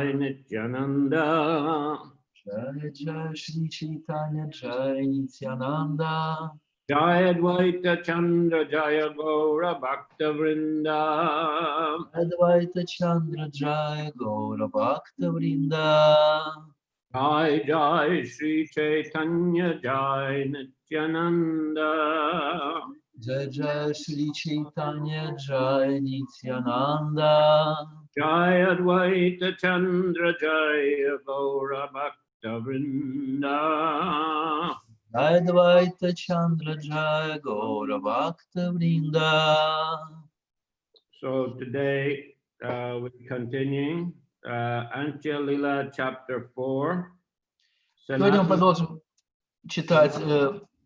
Nityananda. Jai Jai Shri Chaitanya Jai Nityananda. Jai Advaita Chandra Jaya Gaura Bhakta Vrinda. Advaita Chandra Jai Gaura Bhakta Vrinda. Jai Jai Shri Chaitanya Jai Nityananda. Jai Jai Shri Chaitanya Jai Nityananda. Jai Advaita Chandra Jaya Gaura Bhakta Vrinda. Advaita Chandra Jai Gaura Bhakta Vrinda. So today we're continuing Antya Lila chapter 4. Сегодня мы продолжим читать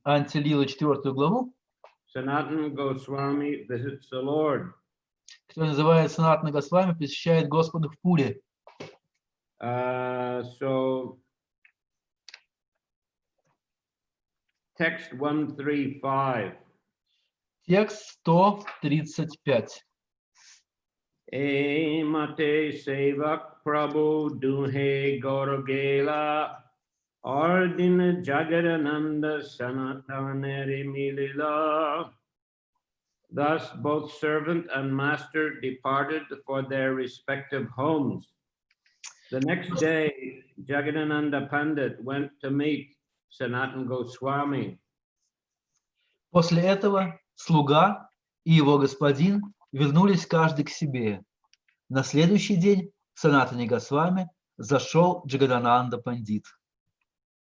Антья Лилу 4 главу, Sanatana Goswami visits the Lord. которая называется Санатана Госвами посещает Господа в Пуре. So text 135. Текст 135. Mate Sevak Prabhu Duhe Gauragela Ardina Jagadananda Sanataneri Milila. Thus both servant and master departed for their respective homes. The next day, Jagadananda Pandit went to meet Sanatana Goswami. После этого слуга и его господин вернулись каждый к себе. На следующий день в Санатане Госвами зашел Джагадананда Пандит.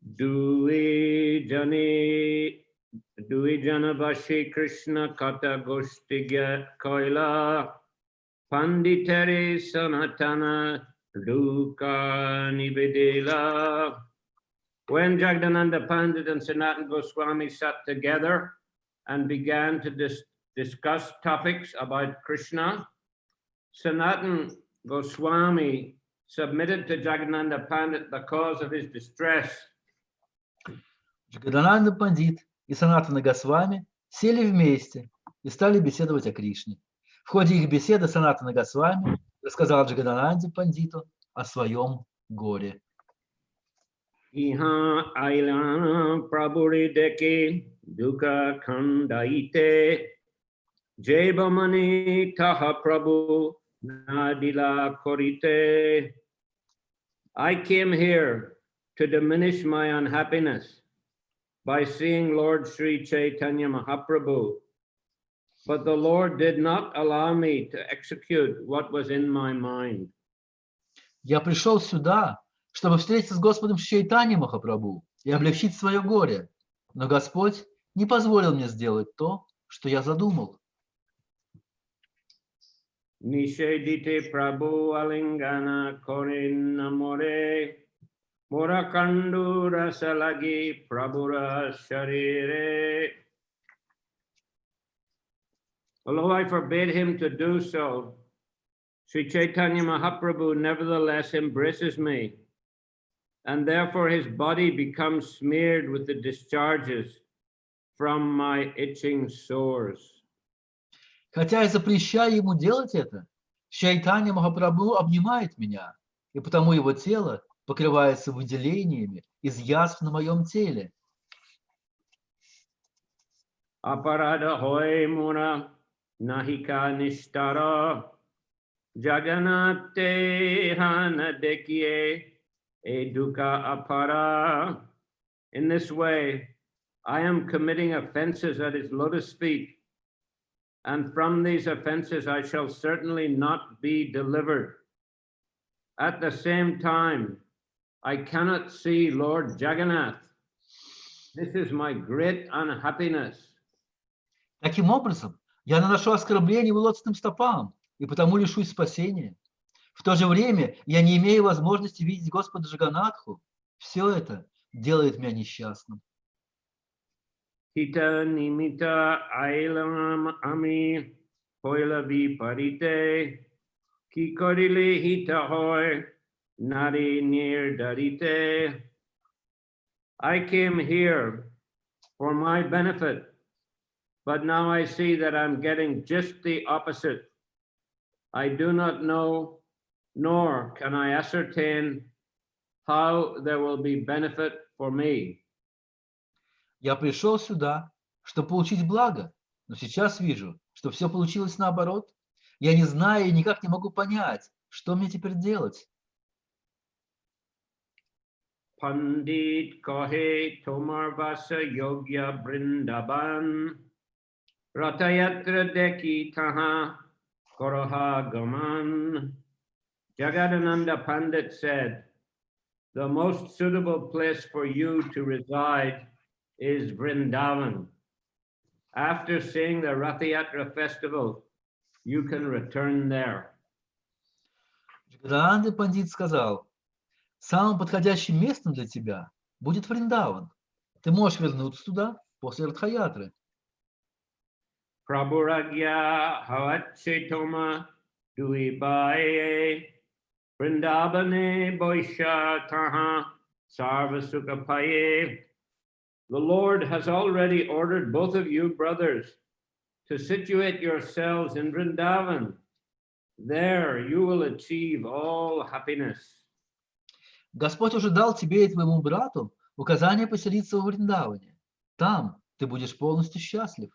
Dui Jana Vashi Krishna Kata Goshtiga Koila Panditari Sanatana Luka Nivedela. When Jagadananda Pandit and Sanatana Goswami sat together and began to discuss topics about Krishna, Sanatana Goswami submitted to Jagadananda Pandit the cause of his distress. Джагадананда Пандит и Санатана Госвами сели вместе и стали беседовать о Кришне. В ходе их беседы Санатана Госвами рассказал Джагадананде Пандиту о своем горе. Iha ailana prabhuri deke duka khandaite jebamani taha prabhu nadila korite. I came here to diminish my unhappiness by seeing Lord Sri Chaitanya Mahaprabhu, but the Lord did not allow me to execute what was in my mind. Я пришел сюда, чтобы встретиться с Господом Чайтаньей Махапрабху и облегчить свое горе. Но Господь не позволил мне сделать то, что я задумал. Nishedite Prabhu Alingana Korin Namore Morakandu Rasalagi Prabhura Sharire. Although I forbade him to do so, Sri Chaitanya Mahaprabhu nevertheless embraces me, and therefore his body becomes smeared with the discharges from my itching sores. Хотя я запрещаю ему делать это, Чайтанья Махапрабху обнимает меня, и потому его тело покрывается выделениями из язв на моем теле. Aparada hoy mura nahika nishtara jaganate hana dekye eduka apara. In this way, I am committing offenses at his lotus feet, and from these offenses I shall certainly not be delivered. At the same time, I cannot see Lord Jagannath. This is my great unhappiness. Таким образом, я наношу оскорбление его лотосным стопам, и потому лишусь спасения. В то же время я не имею возможности видеть Господа Джаганнатху. Все это делает меня несчастным. Hita nimita ailam ami hoila viparite ki korile hita hoy nari nir darite. I came here for my benefit, but now I see that I'm getting just the opposite. I do not know nor can I ascertain how there will be benefit for me. Я пришел сюда, чтобы получить благо, но сейчас вижу, что все получилось наоборот. Я не знаю и никак не могу понять, что мне теперь делать. Pandit Kohe Tomar Vasa Yogya Brindaban Ratayatra Deki Taha Koroha Gaman. Jagadananda Pandit said, the most suitable place for you to reside is Vrindavan. After seeing the Rathayatra festival, you can return there. Джагадананда Пандит сказал, самым подходящим местом для тебя будет Вриндаван. Ты можешь вернуться туда после Радхаятры. Prabhuragya Havachetoma Duibaye Vrindavane Boisha Taha Sarvasukapaye. The Lord has already ordered both of you, brothers, to situate yourselves in Vrindavan. There you will achieve all happiness. Господь уже дал тебе и твоему брату указание поселиться в Вриндаване. Там ты будешь полностью счастлив.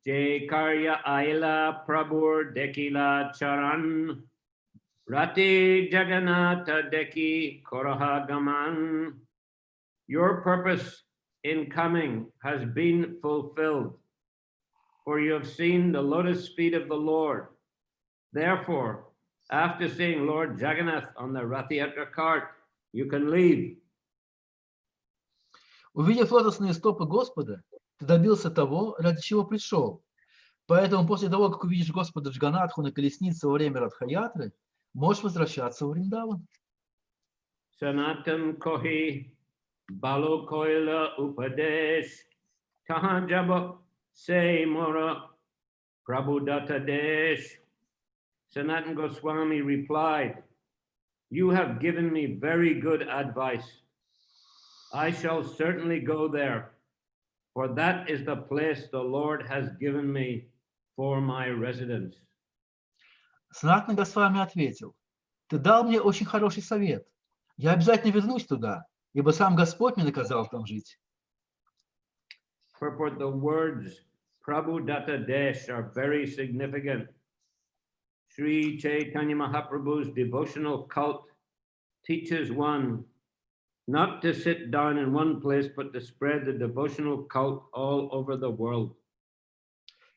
Jai Karya Aila Prabhur Dekila Charan Rati Jagannatha Deki Koraha Gaman. Your purpose in coming has been fulfilled, for you have seen the lotus feet of the Lord. Therefore, after seeing Lord Jagannath on the Rathayatra cart, you can leave. Увидев лотосные стопы Господа, ты добился того, ради чего пришел. Поэтому после того, как увидишь Господа Джаганатху на колеснице во время Радхаятры, можешь возвращаться в Вриндаван. Sanatan Kohi Balo Koila Upadesh Tahajaba Se Mora Prabhudatta Desh. Sanatan Goswami replied, you have given me very good advice. I shall certainly go there, for that is the place the Lord has given me for my residence. Санатана Госвами ответил, ты дал мне очень хороший совет. Я обязательно вернусь туда, ибо сам Господь мне наказал там жить. Purport: the words Prabhudatta Desh are very significant. Sri Chaitanya Mahaprabhu's devotional cult teaches one not to sit down in one place, but to spread the devotional cult all over the world.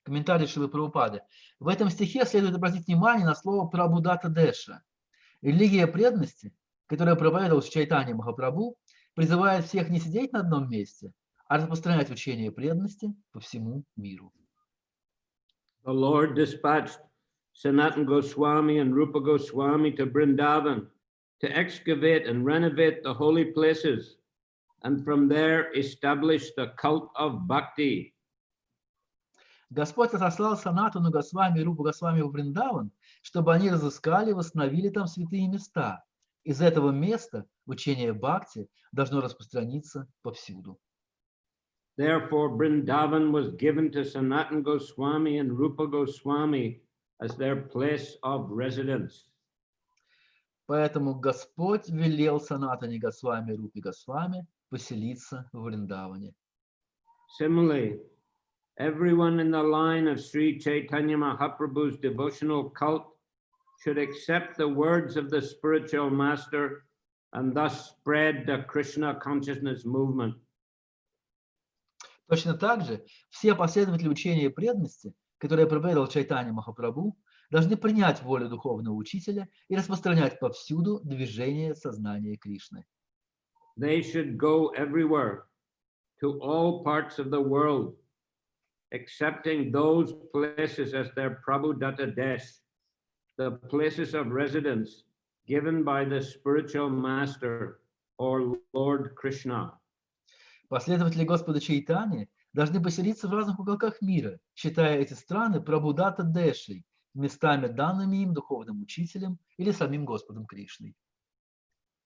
Комментарий Шрилы Прабхупады. В этом стихе следует обратить внимание на слово Прабхудата Деша. Религия преданности, которая проповедовал Чайтанья Махапрабху, призывает всех не сидеть на одном месте, а распространять учение преданности по всему миру. The Lord dispatched Sanatana Goswami and Rupa Goswami to Vrindavan to excavate and renovate the holy places, and from there establish the cult of bhakti. Господь отослал Санатану Госвами и Рупу Госвами в Вриндаван, чтобы они разыскали и восстановили там святые места. Из этого места учение бхакти должно распространиться повсюду. Therefore, Vrindavan was given to Sanatana Goswami and Rupa Goswami as their place of residence. Поэтому Господь велел Санатане Госвами и Рупе Госвами поселиться в Вриндаване. Similarly, everyone in the line of Sri Chaitanya Mahaprabhu's devotional cult should accept the words of the spiritual master and thus spread the Krishna consciousness movement. Точно так же все последователи учения преданности, которые проповедовал Чайтанья Махапрабху, должны принять волю духовного учителя и распространять повсюду движение сознания Кришны. They should go everywhere, to all parts of the world, accepting those places as their Prabhudatta Desh, the places of residence given by the spiritual master or Lord Krishna. Последователи Господа Чайтаньи должны поселиться в разных уголках мира, считая эти страны Прабхудата Дэшей, местами, данными им духовным учителем или самим Господом Кришной.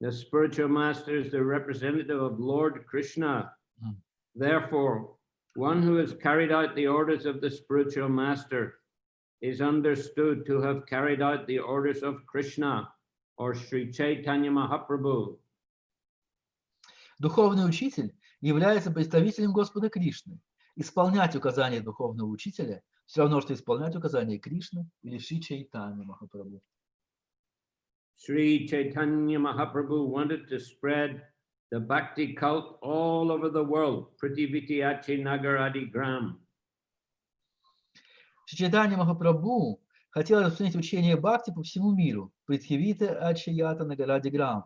The spiritual master is the representative of Lord Krishna. Therefore, one who has carried out the orders of the spiritual master is understood to have carried out the orders of Krishna or Sri Chaitanya Mahaprabhu. Духовный учитель является представителем Господа Кришны. Исполнять указания духовного учителя все равно, что исполнять указания Кришны или Шри Чайтанья Махапрабху. Sri Chaitanya Mahaprabhu wanted to spread the bhakti cult all over the world, Prithiviti Achi Nagar Adi Gram. Шри Чайтанья Махапрабху хотел распространить учение бхакти по всему миру. Притхивита Ачията Нагаради Грам.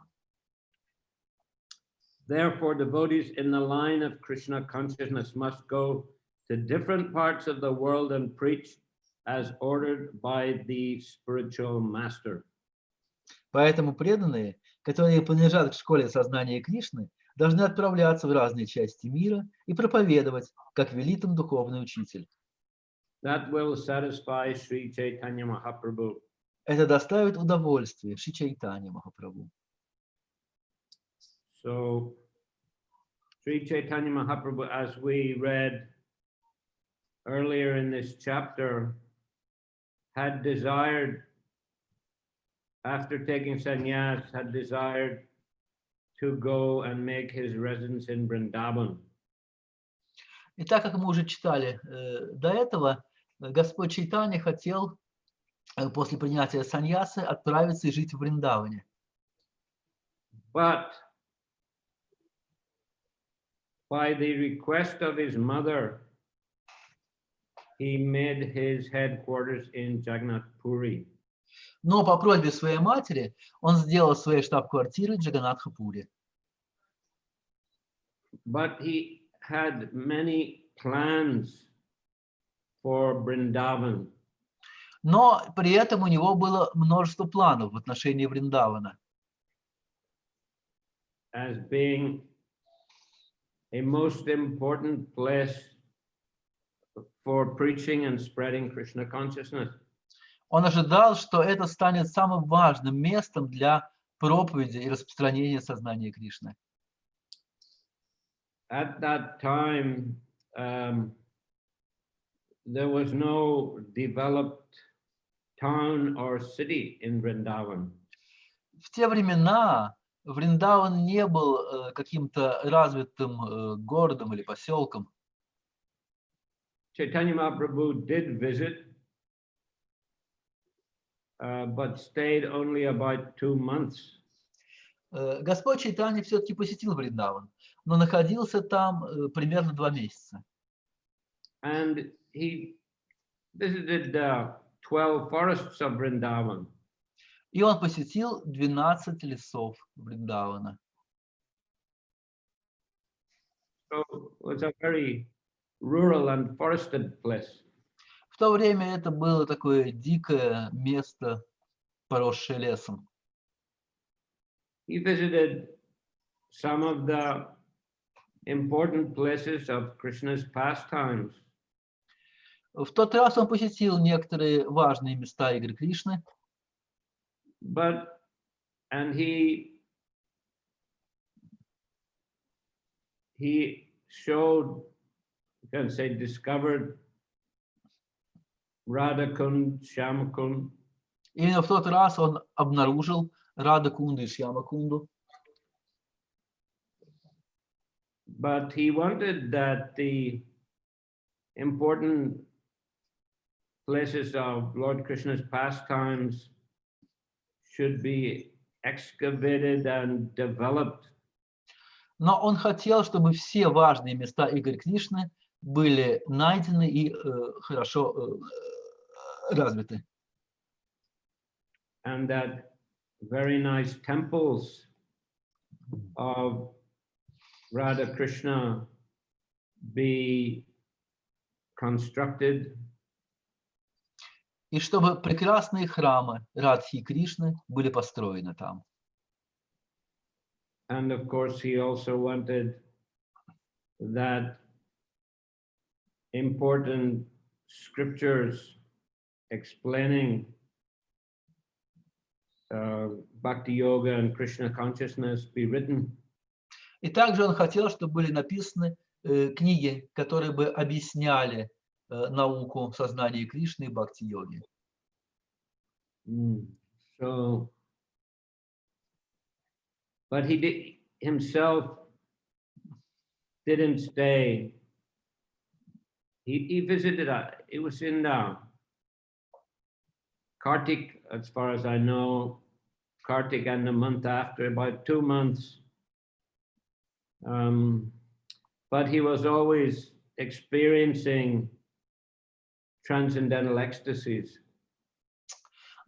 Therefore, devotees in the line of Krishna consciousness must go to different parts of the world and preach as ordered by the spiritual master. Поэтому преданные, которые принадлежат к школе сознания Кришны, должны отправляться в разные части мира и проповедовать, как велит им духовный учитель. That will satisfy Sri Chaitanya Mahaprabhu. Это доставит удовольствие Шри Чайтанья Махапрабху. So, Sri Chaitanya Mahaprabhu, as we read earlier in this chapter, had desired, after taking sannyas, had desired to go and make his residence in Vrindavan. И так как мы уже читали до этого, Господь Чайтанья хотел после принятия саньясы отправиться и жить в Вриндаване. But by the request of his mother, he made his headquarters in Jagannath Puri. Но по просьбе своей матери он сделал своей штаб-квартирой в Джаганнатха-Пури. But he had many plans for Vrindavan. Но при этом у него было множество планов в отношении Вриндавана. As being a most important place for preaching and spreading Krishna consciousness. Он ожидал, что это станет самым важным местом для проповеди и распространения сознания Кришны. At that time, there was no developed town or city in Vrindavan. В те времена Вриндаван не был каким-то развитым городом или поселком. Chaitanya Mahaprabhu did visit, but stayed only about 2 months. Господь Чайтанья все-таки посетил Вриндаван, но находился там примерно 2 месяца. And he visited 12 forests of Vrindavan. И он посетил 12 лесов Вриндавана. So it was a very rural and forested place. В то время это было такое дикое место, поросшее лесом. He visited some of the important places of Krishna's pastimes. В тот раз он посетил некоторые важные места игры Кришны. And he showed, you can say, discovered Radha-kund, Shyama-kund. Именно в тот раз он обнаружил Рада-кунду и Шьяма-кунду. But he wanted that the important places of Lord Krishna's pastimes should be excavated and developed. Но он хотел, чтобы все важные места игр Кришны были найдены и хорошо развиты. And that very nice temples of Radha Krishna be constructed. И чтобы прекрасные храмы Радхи и Кришны были построены там. And of course, he also wanted that important scriptures explaining Bhakti Yoga and Krishna consciousness be written. И также он хотел, чтобы были написаны книги, которые бы объясняли науку сознания Кришны и бхакти-йоги. So, but he himself didn't stay. He visited, it was in Kartik, as far as I know, Kartik, and the month after, about 2 months. But he was always experiencing transcendental ecstasies.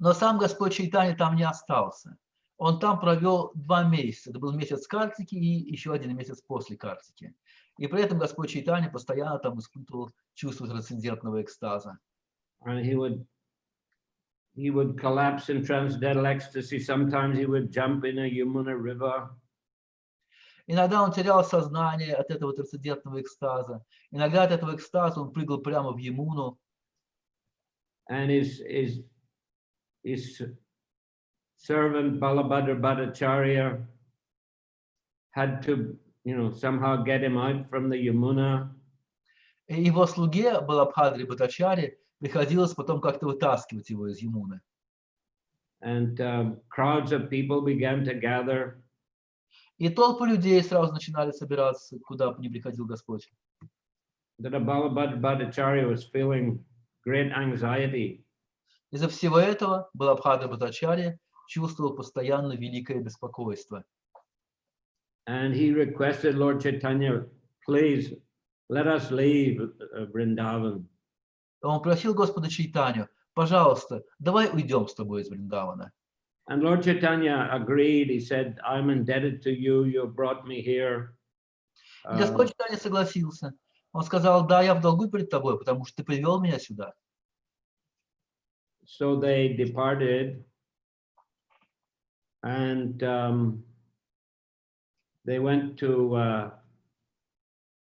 Но сам Господь Чайтанья там не остался. Он там провел 2 месяца. Это был месяц Картики и еще 1 месяц после Картики. И при этом Господь Чайтанья постоянно там испытывал чувство трансцендентного экстаза. And he would collapse in transcendental ecstasy. Sometimes he would jump in a Yamuna river. Иногда он терял сознание от этого трансцендентного экстаза. Иногда от этого экстаза он прыгал прямо в Ямуну. And his servant Balabhadra Bhattacharya had to, somehow get him out from the Yamuna. И его слуге Балабхадре Бхаттачарье приходилось потом как-то вытаскивать его из Ямуны. And crowds of people began to gather. И толпы людей сразу начинали собираться, куда бы ни приходил Господь. That Balabhadra Bhattacharya was feeling great anxiety. Из-за всего этого Балабхадра Бхаттачарья чувствовал постоянно великое беспокойство. And he requested Lord Chaitanya, please let us leave Vrindavan. Он просил Господа Чайтанью, пожалуйста, давай уйдем с тобой из Вриндавана. And Lord Chaitanya agreed. He said, I'm indebted to you. You brought me here. И Господь Чайтанья согласился. Он сказал, да, я в долгу перед тобой, потому что ты привел меня сюда. So they departed, and they went to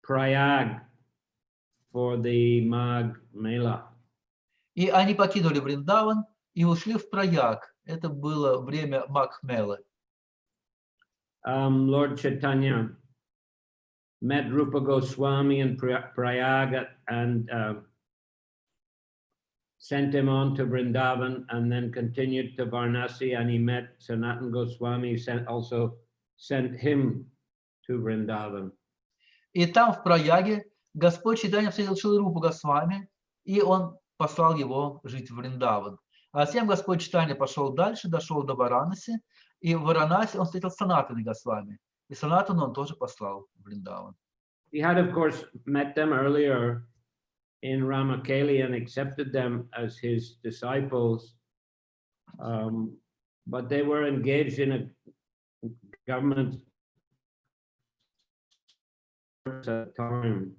Prayag for the Magh Mela. И они покинули Вриндаван и ушли в Праяг. Это было время Магх-мелы. Lord Chaitanya met Rupa Goswami in Prayag and sent him on to Vrindavan, and then continued to Varanasi, and he met Sanatana Goswami, also sent him to Vrindavan. И там, в Праяге, Господь Чайтанья встретил Шрила Рупу Госвами, и он послал его жить в Вриндаван. А затем Господь Чайтанья пошел дальше, дошел до Варанаси, и в Варанаси он встретил Санатана Госвами. И Санатану он тоже послал в Вриндаван. He had, of course, met them earlier in Ramakeli and accepted them as his disciples, but they were engaged in a government at the time.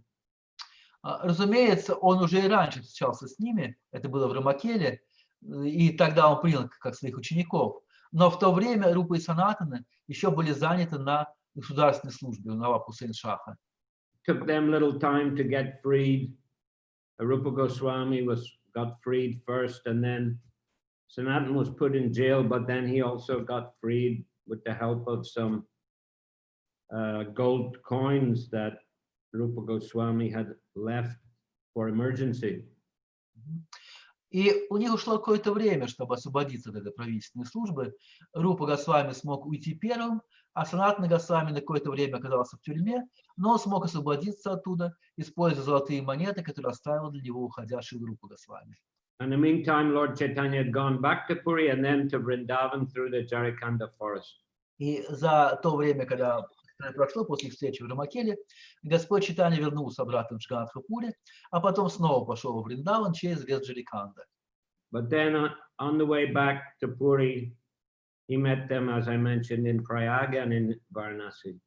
Разумеется, он уже и раньше встречался с ними, это было в Рамакеле, и тогда он принял как своих учеников. Но в то время Рупа и Санатана еще были заняты на государственной службе у Наваб Хусейн-Шаха. Took them little time to get freed. Rupa Goswami got freed first, and then Sanatana was put in jail, but then he also got freed with the help of some gold coins that Rupa Goswami had left for emergency. И у них ушло какое-то время, чтобы освободиться от этой правительственной службы. Рупа Госвами смог уйти первым, а Санатана Госвами на какое-то время оказался в тюрьме, но он смог освободиться оттуда, используя золотые монеты, которые оставил для него уходящий Рупа Госвами. In the meantime, Lord Chaitanya had gone back to Puri and then to Vrindavan through the Jharikanda forest. И за то время, когда прошло после встречи в Рамакеле, Господь Чайтанья вернулся обратно в Джаганатхапуре, а потом снова пошел в Вриндаван через лес Джариканда. But then on the way back to Puri, he met them, as I mentioned, in Prayag and in Varanasi.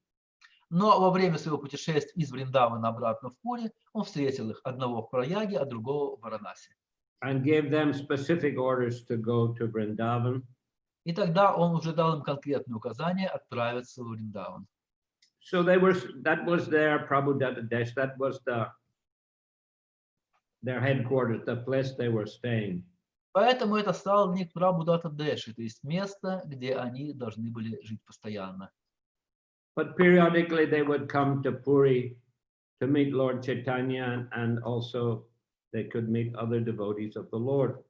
Но во время своего путешествия из Вриндавана обратно в Пури он встретил их, одного в Праяге, а другого в Варанаси. And gave them specific orders to go to Vrindavan. И тогда он уже дал им конкретные указания отправиться в Вриндаван. So that was their Prabhupada Desh, that was their headquarters, the place they were staying. Поэтому это стало для них Прабхудата Дэши, то есть место, где они должны были жить постоянно. But periodically they would come to Puri to meet Lord Chaitanya, and also they could meet other devotees of the Lord.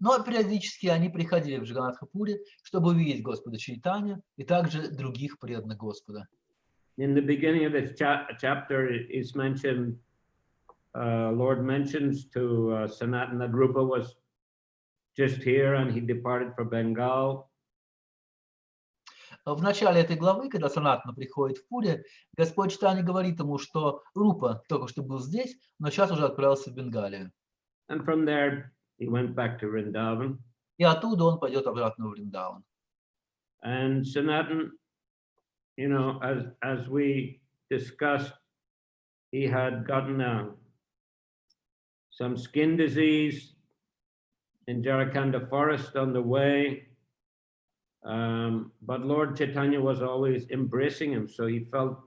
Но периодически они приходили в Джаганнатхапури, чтобы увидеть Господа Чайтанью и также других преданных Господа. In the beginning of this chapter, it's mentioned, Lord mentions to Sanatana that Rupa was just here and he departed for Bengal. В начале этой главы, когда Санатана приходит в Пури, Господь Чайтанья говорит ему, что Рупа только что был здесь, но сейчас уже отправился в Бенгалию. And from there, he went back to Vrindavan. И оттуда он пойдет обратно в Вриндаван. And Sanatan, you know, as we discussed, he had gotten some skin disease in Jarakanda forest on the way. But Lord Chaitanya was always embracing him, so he felt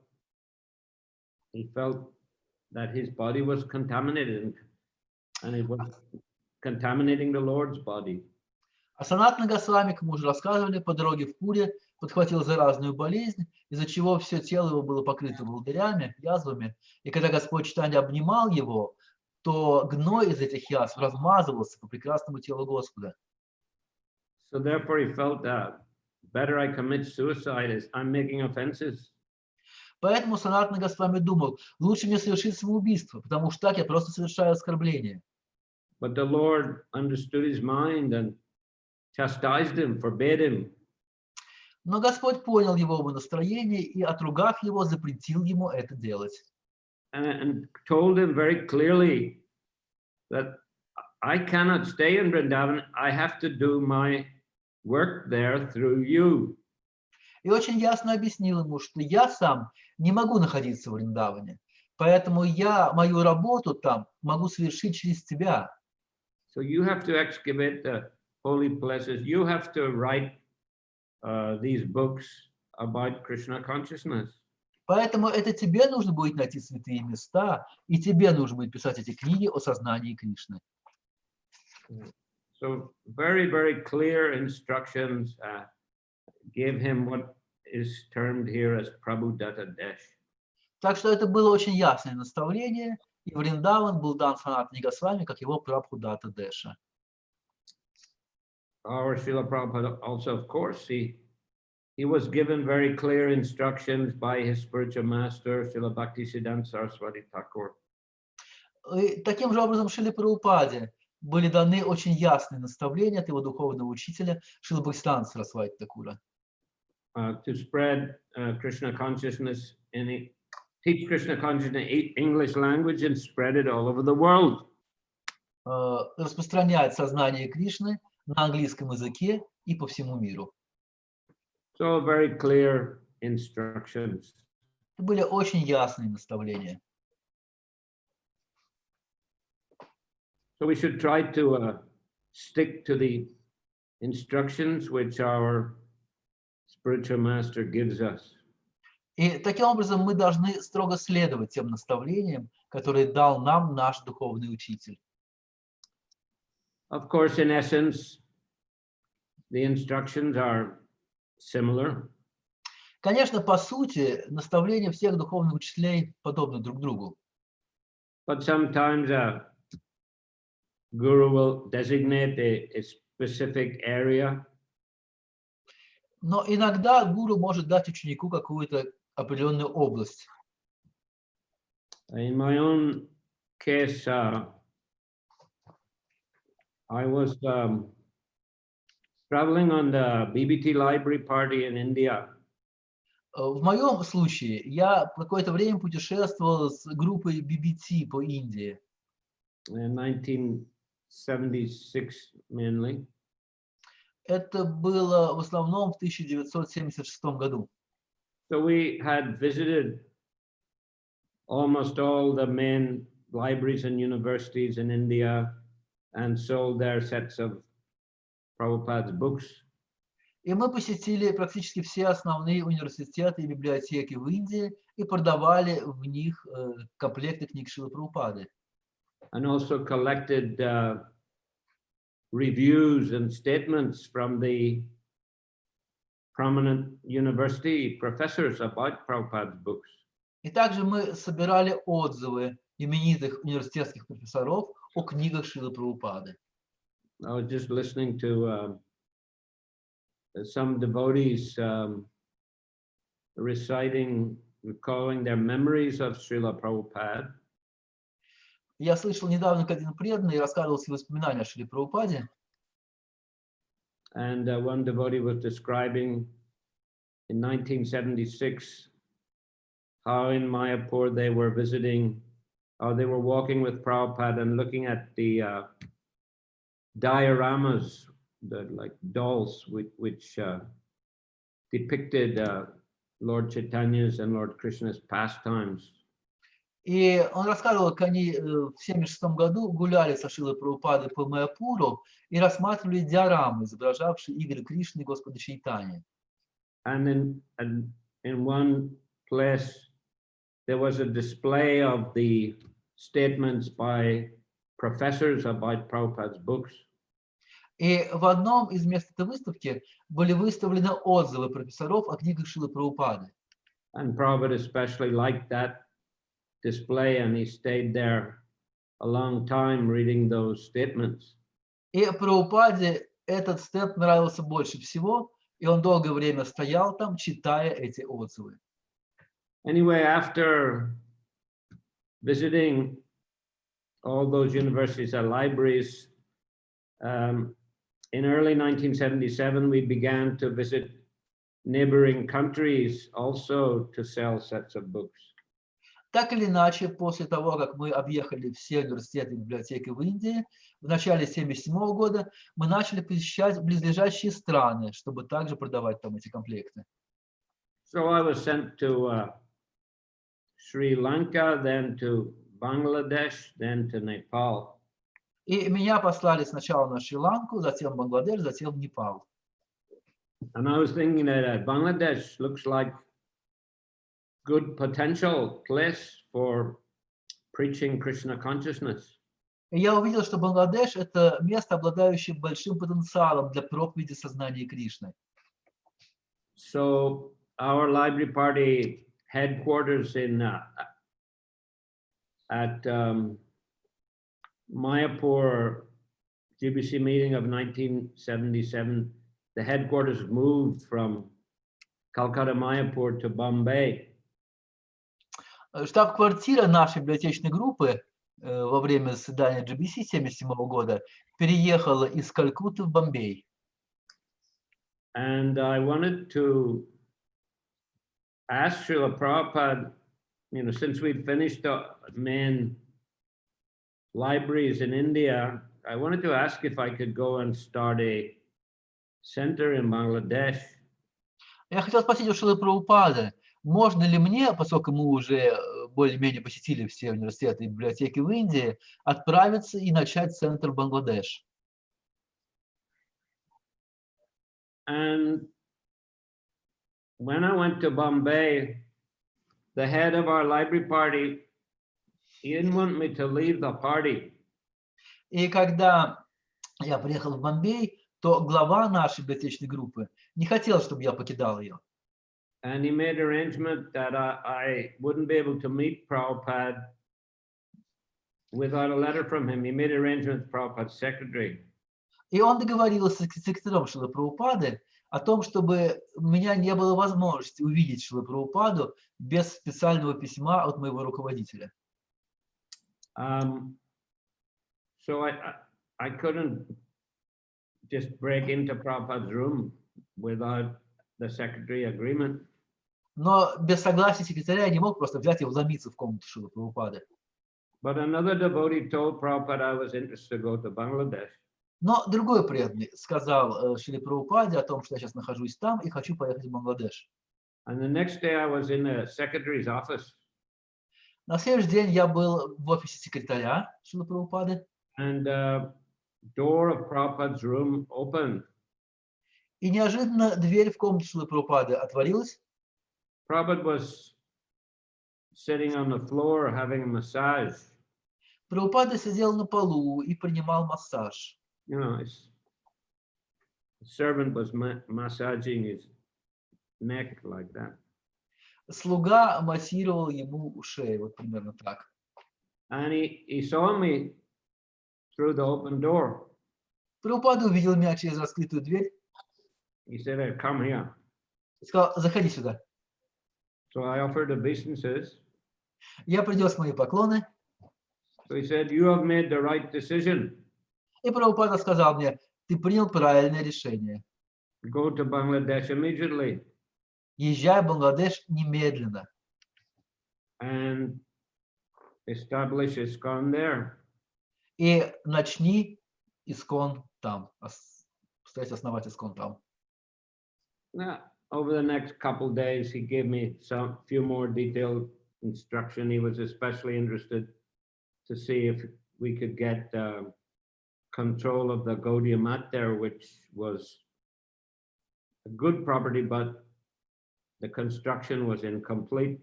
that his body was contaminated, and it was contaminating the Lord's body. А Санатана Госвами, как мы уже рассказывали, по дороге в Пури подхватил заразную болезнь, из-за чего все тело его было покрыто волдырями, язвами. И когда Господь Чайтанья обнимал его, то гной из этих язв размазывался по прекрасному телу Господа. So therefore he felt better I commit suicide as I'm making offenses. Поэтому Санатана Госвами думал, лучше мне совершить самоубийство, потому что так я просто совершаю оскорбление. But the Lord understood his mind and chastised him, forbade him. Но Господь понял его настроение и, отругав его, запретил ему это делать. And told him very clearly that I cannot stay in Vrindavan. I have to do my work there through you. И очень ясно объяснил ему, что я сам не могу находиться в Вриндаване, поэтому я мою работу там могу совершить через тебя. So you have to excavate the holy places. You have to write these books about Krishna consciousness. Поэтому это тебе нужно будет найти святые места, и тебе нужно будет писать эти книги о сознании Кришны. So very, very clear instructions gave him what is termed here as Prabhu Datta Desh. Так что это было очень ясное наставление, и Вриндаван был дан Санатане Госвами как его Прабху Датта Деша. Our Srila Prabhupada also, of course, he was given very clear instructions by his spiritual master, Srila Bhaktisiddhanta Saraswati Thakur. И таким же образом Шриле Прабхупаде были даны очень ясные наставления от его духовного учителя Шрила Бхактисиданта Сарасвати Такура. To spread Krishna consciousness teach Krishna consciousness in English language and spread it all over the world. Распространять сознание Кришны на английском языке и по всему миру. So very clear instructions. Это были очень ясные наставления. So we should try to stick to the instructions which our spiritual master gives us. И таким образом мы должны строго следовать тем наставлениям, которые дал нам наш духовный учитель. Of course, in essence, the instructions are similar. Конечно, по сути, наставления всех духовных учителей подобны друг другу. But sometimes a guru will designate a specific area. Но иногда гуру может дать ученику какую-то определенную область. In my own case, I was traveling on the BBT library party in India. В моем случае я какое-то время путешествовал с группой BBT по Индии. In 1976 mainly. Это было в основном в 1976 году. So we had visited almost all the main libraries and universities in India and sold their sets of Prabhupada's books. И мы посетили практически все основные университеты и библиотеки в Индии и продавали в них комплекты книг Шрилы Прабхупады. And also collected reviews and statements from the prominent university professors about Prabhupada's books. И также мы собирали отзывы именитых университетских профессоров о книгах Шрилы Прабхупады. I was just listening to some devotees recalling their memories of Srila Prabhupada. Я слышал недавно, как один преданный рассказывал свои воспоминания о Шриле Прабхупаде. And one devotee was describing in 1976 how in Mayapur they were visiting, how they were walking with Prabhupada and looking at the dioramas, the like dolls which depicted Lord Chaitanya's and Lord Krishna's pastimes. И он рассказывал, как они в 1976 году гуляли со Шрилой Прабхупадой по Майяпуру и рассматривали диорамы, изображавшие игры Кришны и Господа Чайтаньи. And in one place there was a display of the statements by professors about Prabhupada's books. И в одном из мест этой выставки были выставлены отзывы профессоров о книгах Шрилы Прабхупады. And Prabhupada especially liked that display, and he stayed there a long time reading those statements. И Прабхупаде этот стенд нравился больше всего, и он долгое время стоял там, читая эти отзывы. Anyway, after visiting all those universities and libraries, in early 1977, we began to visit neighboring countries also to sell sets of books. Так или иначе, после того, как мы объехали все университеты и библиотеки в Индии, в начале 1977 года мы начали посещать близлежащие страны, чтобы также продавать там эти комплекты. So I was sent to Sri Lanka, then to Bangladesh, then to Nepal. И меня послали сначала на Шри-Ланку, затем в Бангладеш, затем в Непал. And I was thinking that Bangladesh looks like good potential place for preaching Krishna consciousness. И я увидел, что Бангладеш – это место, обладающее большим потенциалом для проповеди сознания Кришны. So our library party headquarters in at Mayapur GBC meeting of 1977, the headquarters moved from Calcutta Mayapur to Bombay. Штаб-квартира нашей библиотечной группы во время заседания GBC 1977 года переехала из Калькутты в Бомбей. And I wanted to ask Srila Prabhupada, you know, since we'd finished the main libraries in India, I wanted to ask if I could go and start a center in Bangladesh. Я хотел спросить у Шрилы Прабхупады, можно ли мне, поскольку мы уже более-менее посетили все университеты и библиотеки в Индии, отправиться и начать центр в Бангладеш. And when I went to Bombay, the head of our library party, he didn't want me to leave the party. И когда я приехал в Бомбей, то глава нашей библиотечной группы не хотел, чтобы я покидал ее. And he made arrangement that I wouldn't be able to meet Prabhupada without a letter from him. He made arrangement with Prabhupada's secretary. И он договорился с секретарем Шрилы Прабхупады о том, чтобы у меня не было возможности увидеть Шрилу Прабхупаду без специального письма от моего руководителя. So I couldn't just break into Prabhupada's room without the secretary agreement. Но без согласия секретаря я не мог просто взять и вломиться в комнату Шрилы Прабхупады. But another devotee told Prabhupada I was interested to go to Bangladesh. Но другой преданный сказал Шриле Прабхупаде о том, что я сейчас нахожусь там и хочу поехать в Бангладеш. And the next day I was in the secretary's office. На следующий день я был в офисе секретаря Шрилы Прабхупады. And the door of Prabhupada's room opened. И неожиданно дверь в комнату Шрилы Прабхупады отворилась. Prabhupada was sitting on the floor having a massage. Прабхупада сидел на полу и принимал массаж. You know, his servant was massaging his neck like that. Слуга массировал ему шею, вот примерно так. And he saw me through the open door. Прабхупада увидел меня через раскрытую дверь He said, come here. и сказал, заходи сюда. So I offered obeisances. Я принес мои поклоны, So he said, you have made the right decision. и Прабхупада сказал мне, ты принял правильное решение. Go to Bangladesh immediately Езжай в Бангладеш немедленно and establish ISKCON there. и начни искон там, постарайся основать искон там. Now, over the next couple of days, he gave me some few more detailed instruction. He was especially interested to see if we could get control of the Gaudiya Mat there, which was a good property, but the construction was incomplete.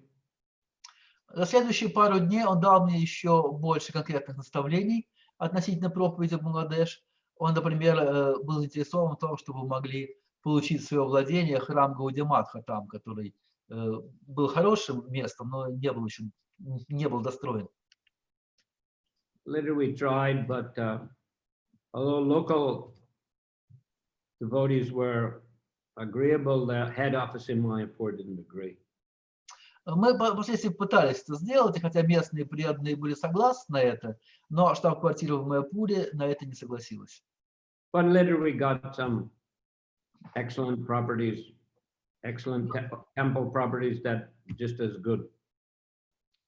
За следующие пару дней он дал мне еще больше конкретных наставлений относительно проповеди в Бангладеш. Он, например, был заинтересован в том, чтобы мы могли получить в свое владение храм Гаудия Матха там, который был хорошим местом, но не был достроен. Later we tried, but although local devotees were agreeable, the head office in Mayapur didn't agree. Мы впоследствии пытались это сделать, и хотя местные преданные были согласны на это, но штаб-квартира в Майапуре на это не согласилась. But later we got some excellent properties, excellent temple properties that just as good.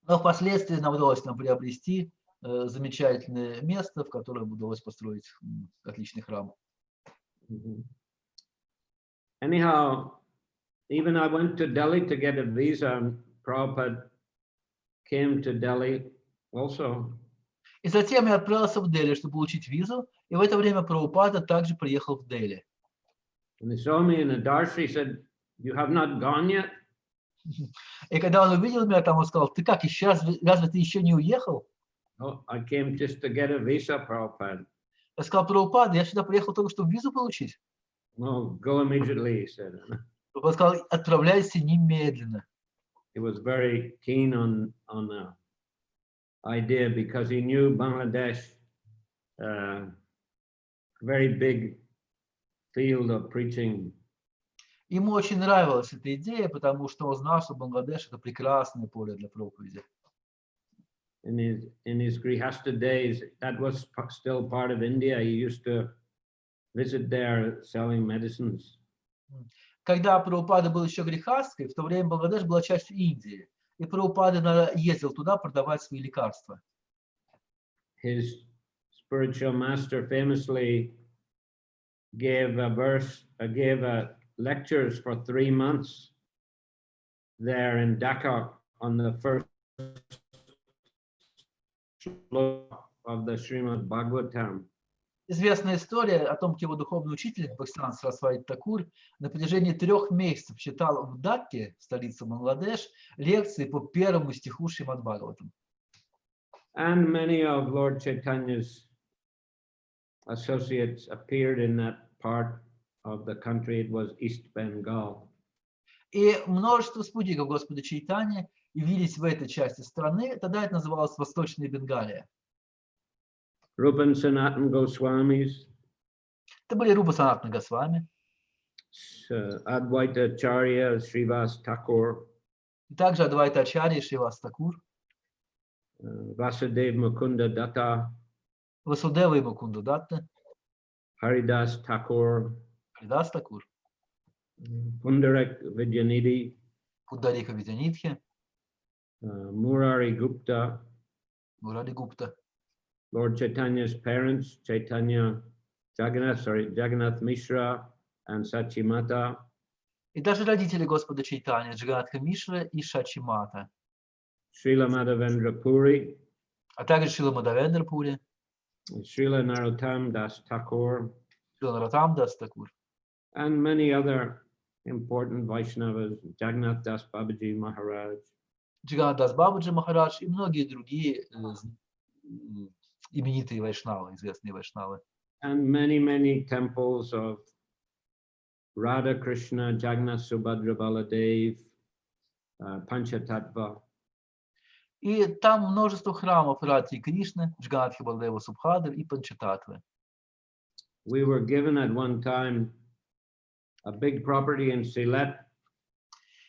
Но впоследствии нам удалось приобрести замечательное место, в котором удалось построить отличный храм. Anyhow, even I went to Delhi to get a visa, and Prabhupada came to Delhi also. И затем я отправился в Дели, чтобы получить визу, и в это время Прабхупада также приехал в Дели. When he saw me in the darshan, he said, "You have not gone yet?" И когда он увидел меня там, он сказал, ты как, разве ты еще не уехал? Oh, I came just to get a visa, Prabhupada. Я сказал, Прабхупада, я сюда приехал только, чтобы визу получить. No, go immediately, he said. Прабхупада сказал, отправляйся немедленно. He was very keen on the idea because he knew Bangladesh, very big field of preaching. Ему очень нравилась эта идея, потому что он знал, что Бангладеш – это прекрасное поле для проповеди. In his Grihastha days, that was still part of India. He used to visit there selling medicines. Когда Прабхупада был еще грехастской, в то время Бангладеш была частью Индии, и Прабхупада ездил туда продавать свои лекарства. His spiritual master famously gave lectures for 3 months there in Dhaka on the first of the Srimad Bhagavatam. Известная история о том, как его духовный учитель Бхактисиданта Сарасвати Такур на протяжении 3 месяцев читал в Дакке, столице Бангладеш, лекции по первому стиху Шримад Бхагаватам. And many of Lord Chaitanya's associates appeared in that part of the country. It was East Bengal. И множество спутников Господа Чайтаньи явились в этой части страны, тогда это называлось Восточная Бенгалия. Rupan Sanatan Goswamis, Это были Рупа Санатана Госвами, Advaita Acharya Srivas Thakur, и также Адвайта Ачарья и Шривас Такур, Vasudev Mukunda Datta, Васудева и Мукунда Датта, Haridas Thakur, Харидас Такур, Pundarak Vidyanidhi, Пударика Видянитхи, Murari Gupta, Мурари Гупта, Lord Chaitanya's parents, Jagannath Mishra and Sachimata, и даже родители Господа Чайтаньи, Джаганатха Мишра и Шачимата, Srila Madhavendra Puri, а также Шрила Мадавендра Пури, Srila Narottam Das Thakur, Шрила Нароттам Дас Такур, and many other important Vaishnavas, Jagannath Das Babaji Maharaj, Джаганат Дас Бабаджи Махарадж и многие другие именитые вайшнавы, известные вайшнавы. and many temples of Radha Krishna, Jagannath Subhadra Baladev, Panchatattva. И там множество храмов Радхи Кришны, Джганатхи Балдева Субхадр и Панчататвы. We were given at one time a big property in Sylhet.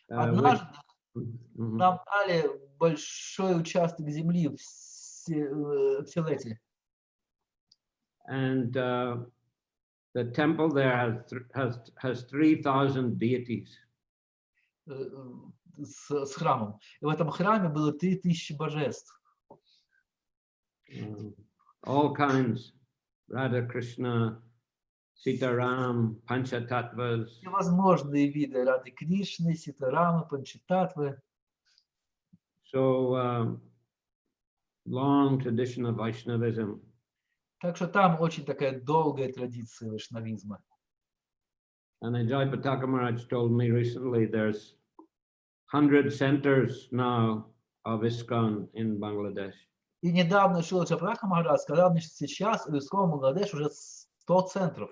Однажды нам дали большой участок земли в Силете. And the temple there has 3,000 deities. С храмом. И в этом храме было 3000 божеств. All kinds. Radha Krishna, Sitaram, Panchatattvas. Всевозможные виды Рады Кришны, Ситарамы, Панчататвы. So long tradition of Vaishnavism. Так что там очень такая долгая традиция вайшнавизма. And Ajay Pataka Maharaj told me recently there's 100 centers now of ISKCON in Bangladesh. И недавно Шрила Чапраха Махарадж сказал мне, что сейчас в ISKCON Бангладеш уже 100 центров.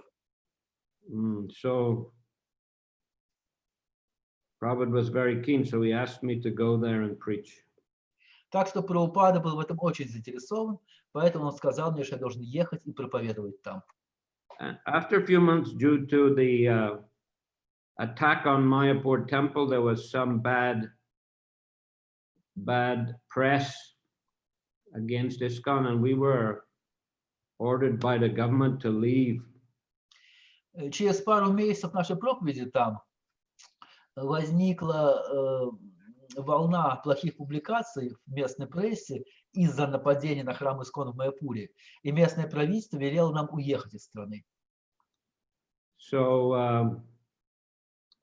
So Prabhupada was very keen, so he asked me to go there and preach. Так что Прабхупада был в этом очень заинтересован, поэтому он сказал мне, что я должен ехать и проповедовать там. After a few months, due to the attack on Mayapur temple, there was some bad press against ISKCON, and we were ordered by the government to leave. Через пару месяцев нашей проповеди там возникла волна плохих публикаций в местной прессе из-за нападения на храм ISKCON в Майяпуре, и местное правительство велело нам уехать из страны. So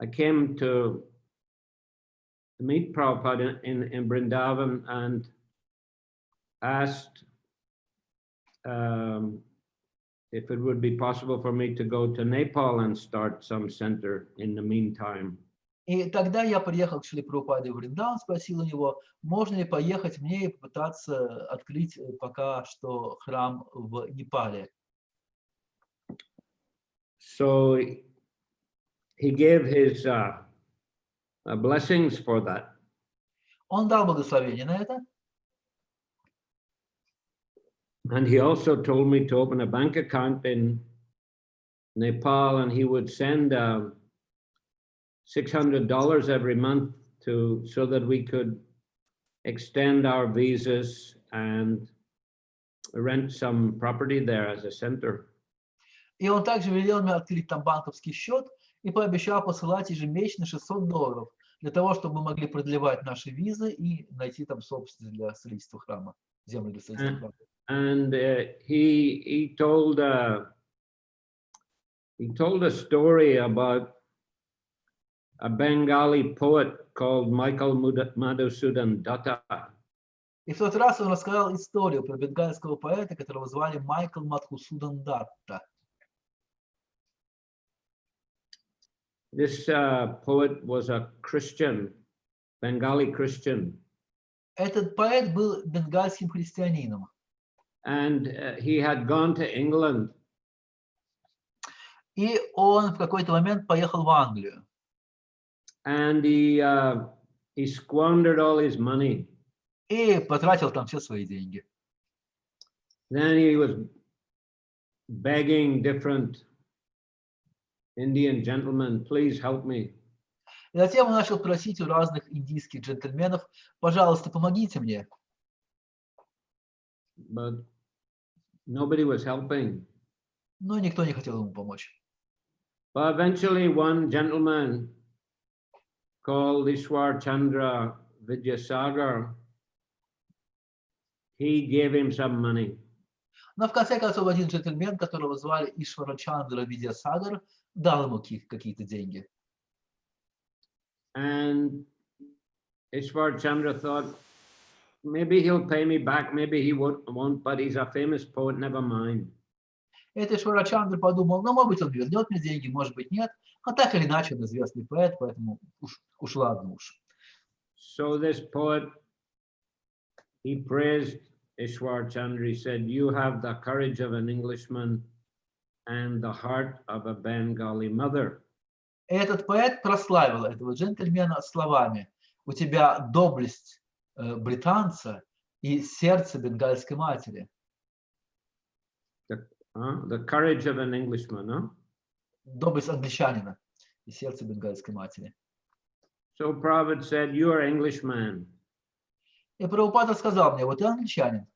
I came to meet Prabhupada in Vrindavan and asked if it would be possible for me to go to Nepal and start some center in the meantime. И тогда я приехал к Шриле Прабхупаде в Вриндаван, спросил у него, можно ли поехать мне и попытаться открыть пока что храм в Непале. So he gave his blessings for that. Он дал благословение на это. And he also told me to open a bank account in Nepal, and he would send $600 every month so that we could extend our visas and rent some property there as a center. И он также велел мне открыть там банковский счет и пообещал посылать ежемесячно $600 для того, чтобы мы могли продлевать наши визы и найти там собственность для строительства храма, землю для строительства храма. And he told a story about a Bengali poet called Michael Madhusudan Datta. И в тот раз он рассказал историю про бенгальского поэта, которого звали Майкл Мадхусудан Датта. This poet was a Christian, Bengali Christian. Этот поэт был бенгальским христианином. And he had gone to England. И он в какой-то момент поехал в Англию. And he squandered all his money. И потратил там все свои деньги. Then he was begging different Indian gentlemen, please help me. И затем он начал просить у разных индийских джентльменов, пожалуйста, помогите мне. But nobody was helping. Но никто не хотел ему помочь. But eventually one gentleman called Ishwar Chandra Vidyasagar, he gave him some money. Но в конце концов один джентльмен, которого звали Ишвара Чандра Видясагар, дал ему какие-то деньги. And Ishwar Chandra thought, maybe he'll pay me back, maybe he won't, but he's a famous poet, never mind. Это Ишвара Чандра подумал, ну, может быть, он вернет мне деньги, может быть, нет. Но так или иначе, он известный поэт, поэтому уж ладно уж. So this poet, he praised Ishwar Chandra. He said, you have the courage of an Englishman and the heart of a Bengali mother. Этот поэт прославил этого джентльмена словами: у тебя доблесть британца и сердце бенгальской матери. The courage of an Englishman, no? Доблесть англичанина и сердце бенгальской матери. So Prabhupada said, you are Englishman. И Прабхупада сказал мне, вот ты англичанин.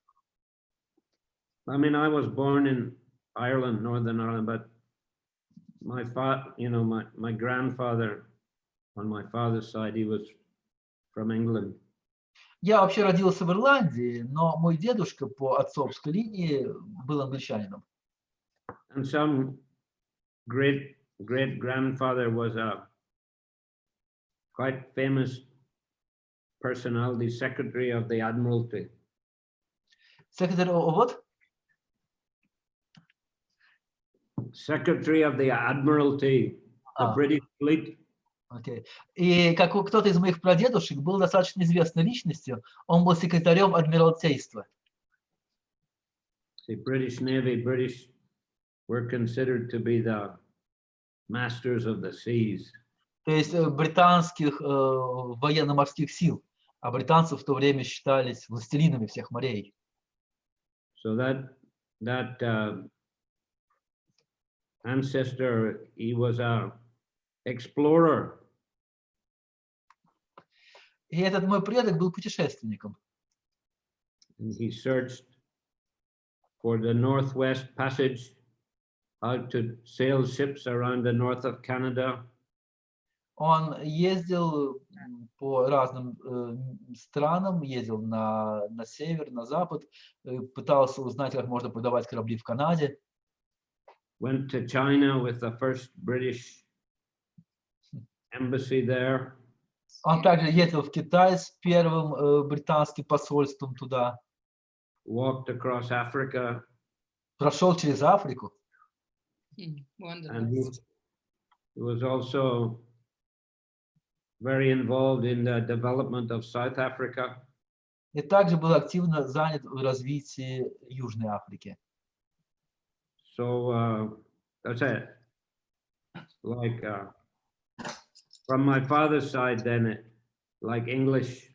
I mean, I was born in Ireland, Northern Ireland, but my my grandfather on my father's side, he was from England. Я вообще родился в Ирландии, но мой дедушка по отцовской линии был англичанином. And some great grandfather was a quite famous personality, secretary of the Admiralty. Secretary of what? Secretary of the Admiralty, the British fleet. Okay. И как кто-то из моих прадедушек был достаточно известной личностью, он был секретарем Адмиралтейства. The British Navy, British were considered to be the masters of the seas. То есть британских военно-морских сил, а британцы в то время считались властелинами всех морей. So that ancestor, he was a explorer. И этот мой предок был путешественником. And he searched for the Northwest Passage, how to sail ships around the north of Canada. Он ездил по разным странам, ездил на север, на запад, пытался узнать, как можно продавать корабли в Канаде. Went to China with the first British embassy there. Он также ездил в Китай с первым британским посольством туда. Walked across Africa. Прошел через Африку. And he was also very involved in the development of South Africa. И также был активно занят в развитии Южной Африки. So that's it. Like from my father's side, then like English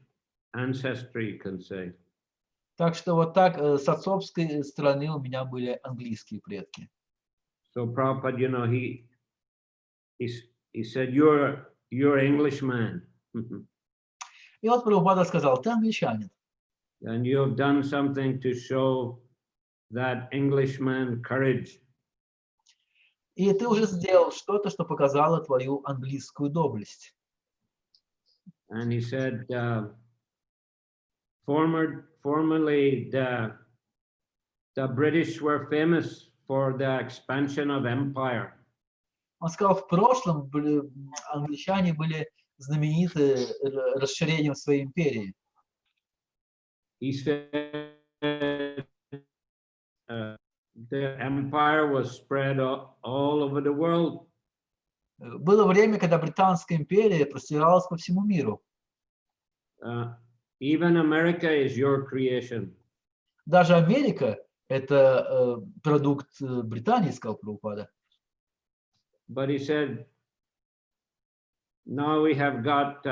ancestry, you can say. Так что вот так с отцовской стороны у меня были английские предки. So Prabhupada, you know, he said, you're Englishman. И вот Прабхупада сказал, ты англичанин. And you have done something to show that Englishman courage. И ты уже сделал что-то, что показало твою английскую доблесть. And he said, formerly the British were famous for the expansion of empire. Он сказал, в прошлом англичане были знамениты расширением своей империи. He said the empire was spread all over the world. Было время, когда Британская империя простиралась по всему миру. Even America is your creation. Даже Америка – это продукт Британии, сказал Прабхупада. But he said, now we have got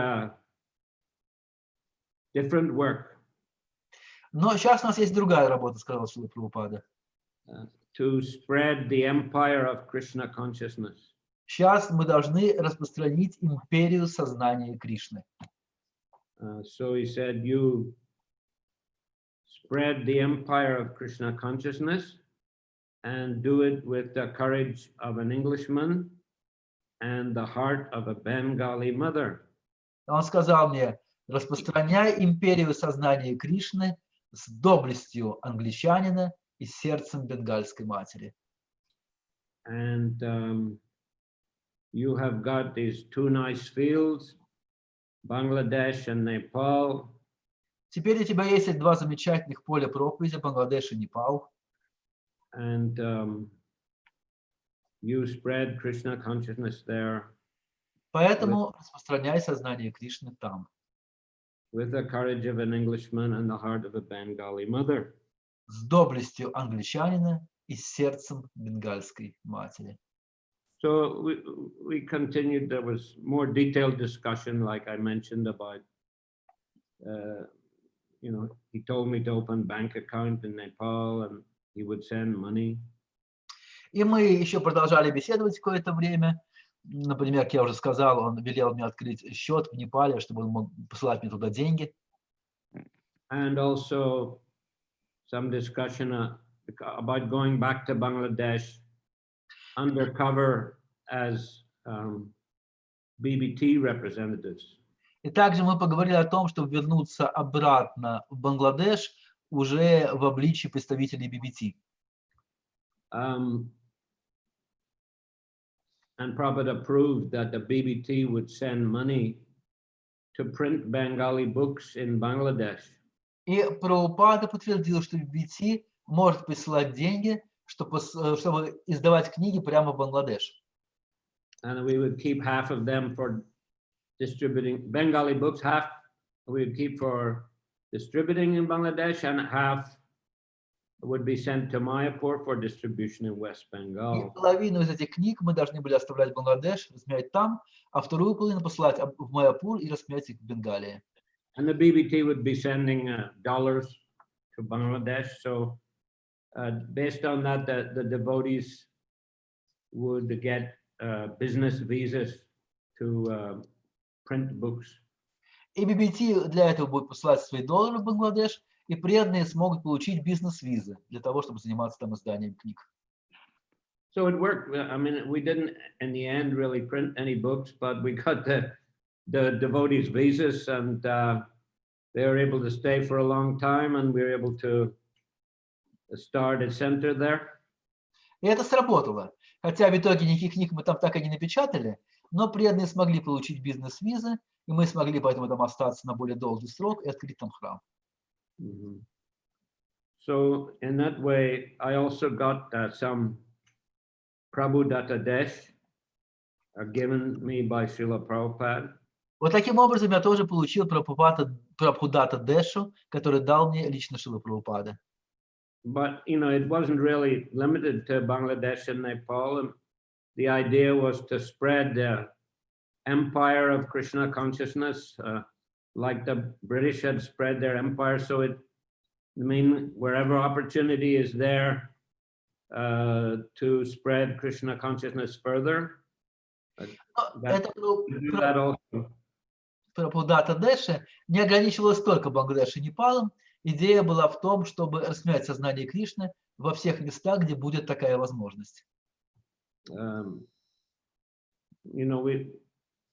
different work. Но сейчас у нас есть другая работа, сказал Шрила Прабхупада. To spread the empire of Krishna consciousness. Сейчас мы должны распространить империю сознания Кришны. So he said, you spread the empire of Krishna consciousness and do it with the courage of an Englishman and the heart of a Bengali mother. Он сказал мне, распространяй империю сознания Кришны с доблестью англичанина и сердцем бенгальской матери. And you have got these two nice fields, Bangladesh and Nepal. Теперь у тебя есть два замечательных поля проповеди, Бангладеш и Непал. And you spread Krishna consciousness there. Поэтому распространяй сознание Кришны там. With the courage of an Englishman and the heart of a Bengali mother. С доблестью англичанина и сердцем бенгальской матери. So we continued. There was more detailed discussion, like I mentioned, about he told me to open bank account in Nepal and he would send money. И мы еще продолжали беседовать какое-то время. Например, как я уже сказал, он велел мне открыть счет в Непале, чтобы он мог посылать мне туда деньги. And also some discussion about going back to Bangladesh undercover as BBT representatives. И также мы поговорили о том, чтобы вернуться обратно в Бангладеш уже в обличии представителей BBT. And Prabhupada proved that the BBT would send money to print Bengali books in Bangladesh. И Прабхупада подтвердил, что BBT может присылать деньги, чтобы издавать книги прямо в Бангладеш. And we would keep half of them for distributing Bengali books, half we would keep for distributing in Bangladesh, and half would be sent to Mayapur for distribution in West И Bengal. половину из этих книг мы должны были оставлять в Бангладеш, разменять там, а вторую половину посылать в Майапур и разменять их в Бенгалии. And the BBT would be sending dollars to Bangladesh. So based on that, the devotees would get business visas to print books. И BBT для этого будет посылать свои доллары в Бангладеш, и преданные смогут получить бизнес-визы для того, чтобы заниматься там изданием книг. So it worked. I mean, we didn't in the end really print any books, but we got the devotees visas, and they were able to stay for a long time, and we were able to start a center there. И это сработало. Хотя в итоге никаких книг мы там так и не напечатали, но преданные смогли получить бизнес-визы, и мы смогли поэтому там остаться на более долгий срок и открыть там храм. So in that way, I also got some Prabhu Datta Desh given me by Srila Prabhupada. Вот таким образом я тоже получил Прабхудата Дешу, который дал мне лично Шрила Прабхупада. But it wasn't really limited to Bangladesh and Nepal. The idea was to spread the empire of Krishna consciousness, like the British had spread their empire. So wherever opportunity is there to spread Krishna consciousness further, that also. Прабхудата Дэши не ограничивалась только Бангладеш и Непалом. Идея была в том, чтобы рассмять сознание Кришны во всех местах, где будет такая возможность.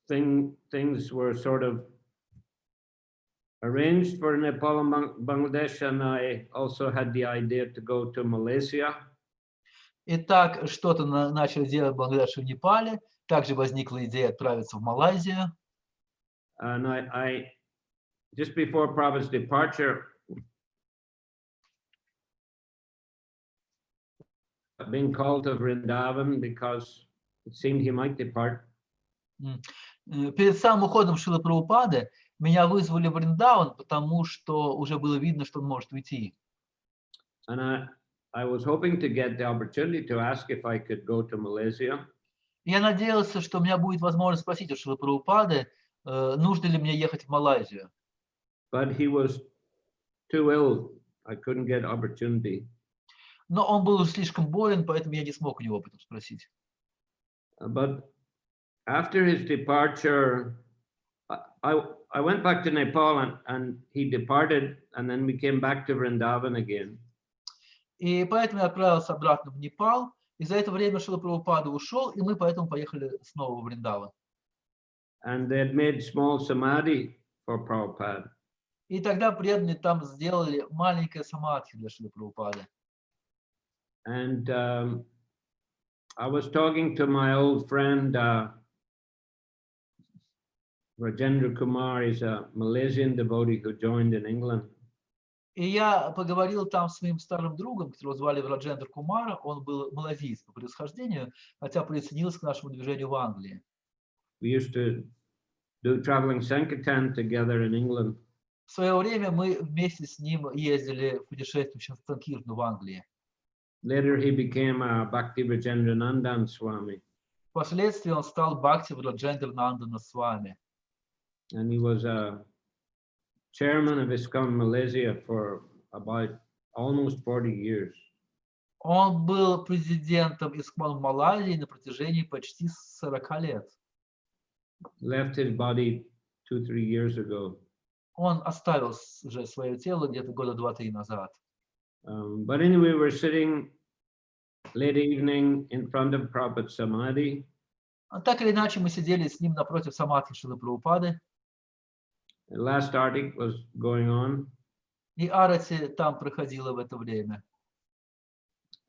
Things were sort of arranged for Nepal and Bangladesh, and I also had the idea to go to Malaysia. Итак, что-то начали делать в Бангладеше и в Непале. Также возникла идея отправиться в Малайзию. And I just before Prabhupada's departure, being called to Vrindavan because it seemed he might depart. Перед самым уходом Шрилы Прабхупады меня вызвали в Вриндаван, потому что уже было видно, что он может уйти. And I was hoping to get the opportunity to ask if I could go to Malaysia. Я надеялся, что у меня будет возможность спросить у Шрилы Прабхупады, нужно ли мне ехать в Малайзию. But he was too ill. I couldn't get opportunity. Но он был слишком болен, поэтому я не смог у него об этом спросить. But after his departure, I went back to Nepal and he departed, and then we came back to Vrindavan again. И поэтому я отправился обратно в Непал, и за это время Шрила Прабхупада ушел, и мы поэтому поехали снова в Вриндаван. And they had made small samadhi for Prabhupada. И тогда преданные там сделали маленькое самадхи для Шрилы Прабхупады. And I was talking to my old friend Rajendra Kumar. He's a Malaysian devotee who joined in England. И я поговорил там с своим старым другом, которого звали Раджендра Кумара. Он был малазиец по происхождению, хотя присоединился к нашему движению в Англии. We used to do traveling Sankirtan together in England. В свое время мы вместе с ним ездили в путешествующем Санкиртну в Англии. Later he became a Bhakti Rajendranandan Swami. Впоследствии он стал Бхакти Раджендранандана Свами. And he was a chairman of ISKCON Malaysia for about almost 40 years. Он был президентом ИСККОН Малайзии на протяжении почти 40 лет. Left his body 2-3 years ago. Он оставил уже свое тело где-то года 2-3 назад. But anyway, we're sitting late evening in front of Prabhupada's Samadhi. Так или иначе, мы сидели с ним напротив самадхи Шрилы Прабхупады. The last artik was going on. И арати там проходила в это время.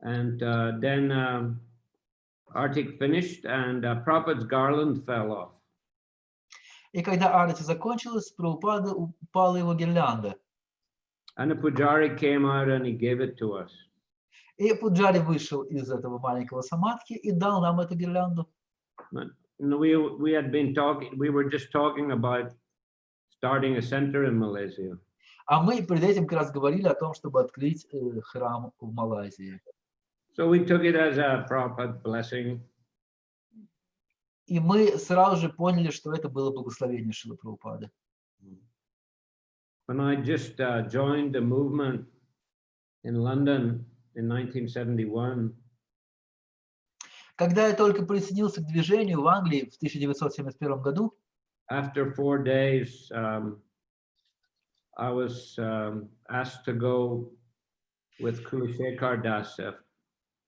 And then artik finished and Prabhupada's garland fell off. И когда арати закончилась, с Прабхупады упала его гирлянда. And the pujari came out and he gave it to us. И пуджари вышел из этого маленького самадхи и дал нам эту гирлянду. We had been talking, we were just talking about starting a center in Malaysia. А мы перед этим как раз говорили о том, чтобы открыть храм в Малайзии. So we took it as a Prabhupada blessing. И мы сразу же поняли, что это было благословение Шрилы Прабхупады. When I just joined the movement in London in 1971, когда я только присоединился к движению в Англии в 1971 году, after 4 days, I was asked to go with Kulashekar Das, a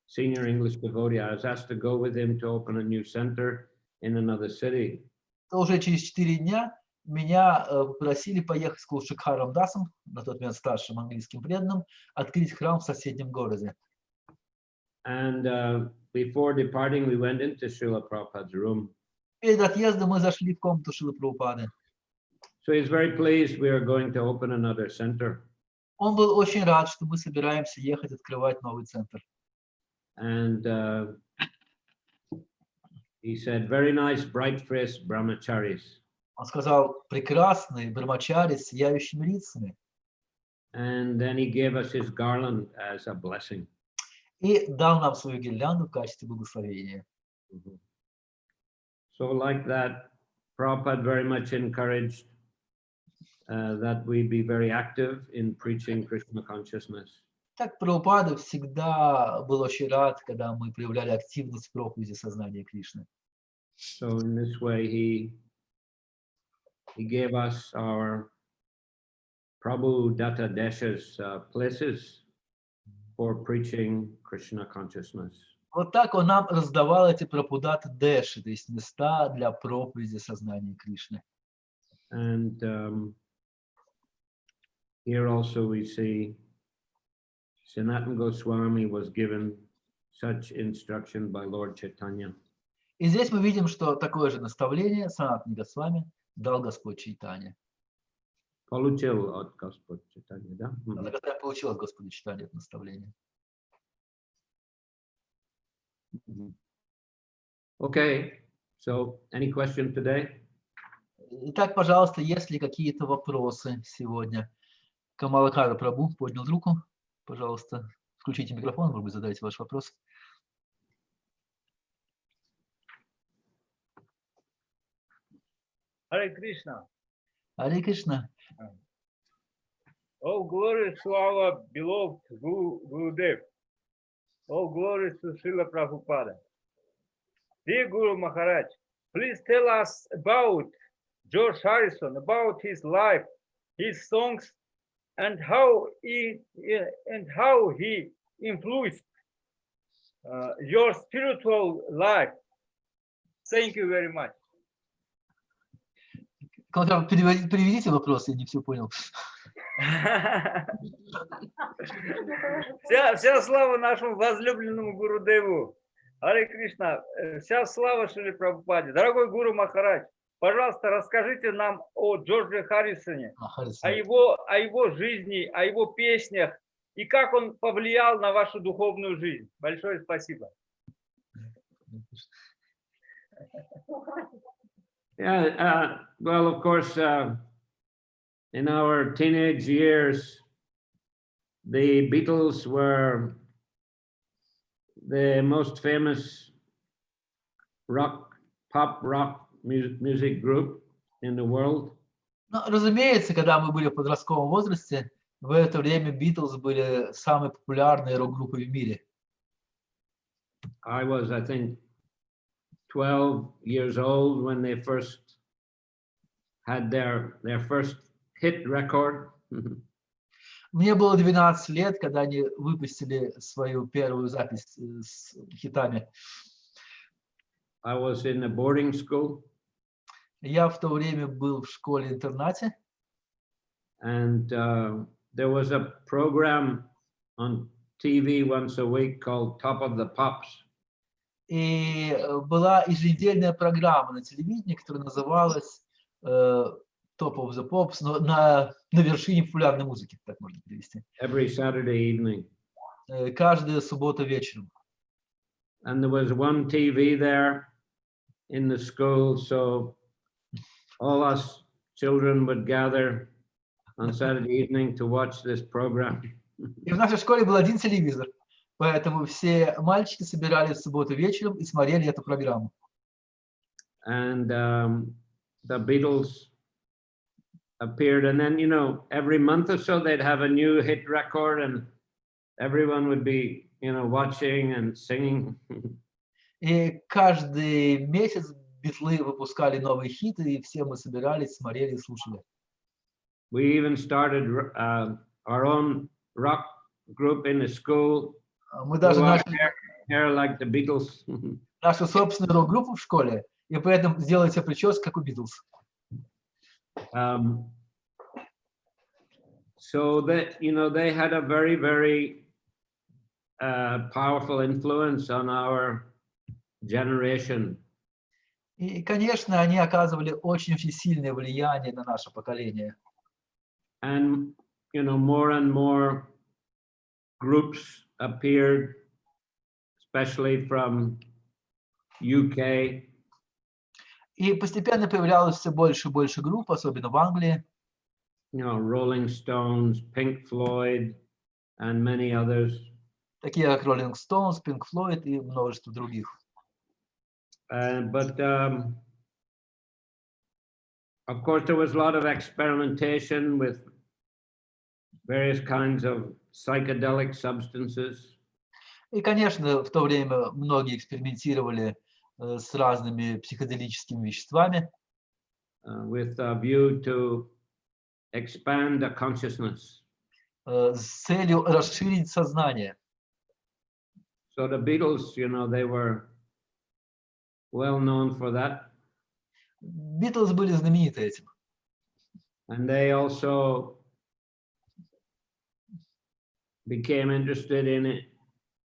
senior English devotee. I was asked to go with him to open a new center in another city. то уже через 4 дня меня попросили поехать с Кулашекаром Дасом, на тот момент старшим английским преданным, открыть храм в соседнем городе. And before departing, we went into Srila Prabhupada's room. Перед отъездом мы зашли в комнату Шрилы Прабхупады. So he's very pleased we are going to open another center. Он был очень рад, что мы собираемся ехать открывать новый центр. And he said, very nice, bright-faced brahmacharis. Он сказал, прекрасные брамачари с сияющими лицами. And then he gave us his garland as a blessing. И дал нам свою гирлянду в качестве благословения. So like that, Prabhupada very much encouraged that we be very active in preaching Krishna consciousness. Так Прабхупада всегда был очень рад, когда мы проявляли активность в проповеди сознания Кришны. So in this way, he gave us our Prabhu Datta Desha's places for preaching Krishna consciousness. Вот так он нам раздавал эти прабхудаты дэши, то есть места для проповеди сознания Кришны. And here also we see Sanatana Goswami was given such instruction by Lord Chaitanya. И здесь мы видим, что такое же наставление Санатана Госвами дал Господь Чайтанья. Получил от Господа Chaitanya, да? Который получил от Господа Чайтанья это наставление. Okay, so any question today? Итак, пожалуйста, есть ли какие-то вопросы сегодня? Камалакара Прабху поднял руку. Пожалуйста, включите микрофон, может быть, задайте ваш вопрос. Hare Krishna. Харе Кришна. All glory to our beloved Gurudev. All glory to Srila Prabhupada. Dear Guru Maharaj, please tell us about George Harrison, about his life, his songs, and how he influenced your spiritual life. Thank you very much. Переведите вопрос, я не все понял. Вся слава нашему возлюбленному Гурудеву. Харе Кришна, вся слава Шриле Прабхупаде. Дорогой Гуру Махарадж, пожалуйста, расскажите нам о Джордже Харрисоне, о его жизни, о его песнях и как он повлиял на вашу духовную жизнь. Большое спасибо. Yeah, well, of course, in our teenage years, the Beatles were the most famous pop rock music group in the world. Ну, разумеется, когда мы были в подростковом возрасте, в это время Beatles были самой популярной рок-группой в мире. I was, I think, 12 years old when they first had their first hit record. Мне было 12 лет, когда они выпустили свою первую запись с хитами. I was in a boarding school. Я в то время был в школе-интернате. And there was a program on TV once a week called Top of the Pops. И была еженедельная программа на телевидении, которая называлась Top of the Pops, но на вершине популярной музыки, так можно перевести. Every Saturday evening. Каждую субботу вечером. And there was one TV there in the school, so all us children would gather on Saturday evening to watch this program. И в нашей школе был один телевизор, поэтому все мальчики собирались в субботу вечером и смотрели эту программу. And the Beatles appeared, and then, you know, every month or so they'd have a new hit record, and everyone would be, you know, watching and singing. И каждый месяц Битлы выпускали новые хиты, и все мы собирались, смотрели и слушали. We even started our own rock group in the school. Мы даже начали hair like the Beatles. нашу собственную рок-группу в школе, и поэтому сделали себе прическу, как у Битлз. So that, you know, they had a very, very powerful influence on our generation. И, конечно, они оказывали очень сильное влияние на наше поколение. And, you know, more and more groups appeared, especially from UK. И постепенно появлялось все больше и больше групп, особенно в Англии. You know, Rolling Stones, Pink Floyd, and many others. Такие как Rolling Stones, Pink Floyd и множество других. But of course, there was a lot of experimentation with various kinds of psychedelic substances. И, конечно, в то время многие экспериментировали с разными психоделическими веществами. With a view to expand the consciousness. С целью расширить сознание. So the Beatles, you know, they were well known for that. Битлз были знамениты этим. And they also became interested in